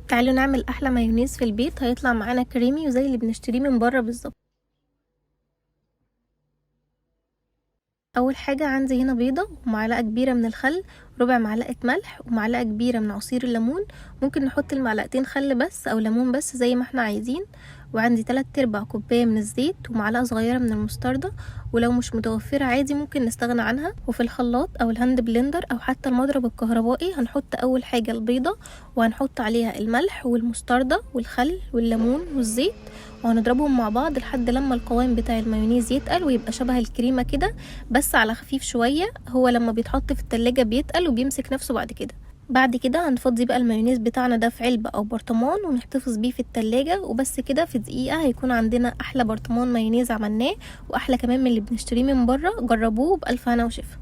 تعالوا نعمل احلى مايونيز في البيت، هيطلع معانا كريمي وزي اللي بنشتريه من بره بالظبط. اول حاجه عندي هنا بيضه ومعلقه كبيره من الخل، ربع معلقه ملح ومعلقه كبيره من عصير الليمون. ممكن نحط المعلقتين خل بس او ليمون بس زي ما احنا عايزين. وعندي 3/4 كوبايه من الزيت ومعلقه صغيره من المستردة، ولو مش متوفره عادي ممكن نستغنى عنها. وفي الخلاط او الهاند بلندر او حتى المضرب الكهربائي هنحط اول حاجه البيضه، وهنحط عليها الملح والمستردة والخل والليمون والزيت، وهنضربهم مع بعض لحد لما القوام بتاع المايونيز يتقل ويبقى شبه الكريمه كده، بس على خفيف شويه. هو لما بيتحط في التلاجة بيتقل وبيمسك نفسه بعد كده هنفضي بقى المايونيز بتاعنا ده في علبة او برطمان ونحتفظ بيه في التلاجة، وبس كده في دقيقة هيكون عندنا احلى برطمان مايونيز عملناه، واحلى كمان من اللي بنشتريه من بره. جربوه بألف هنا وشفا.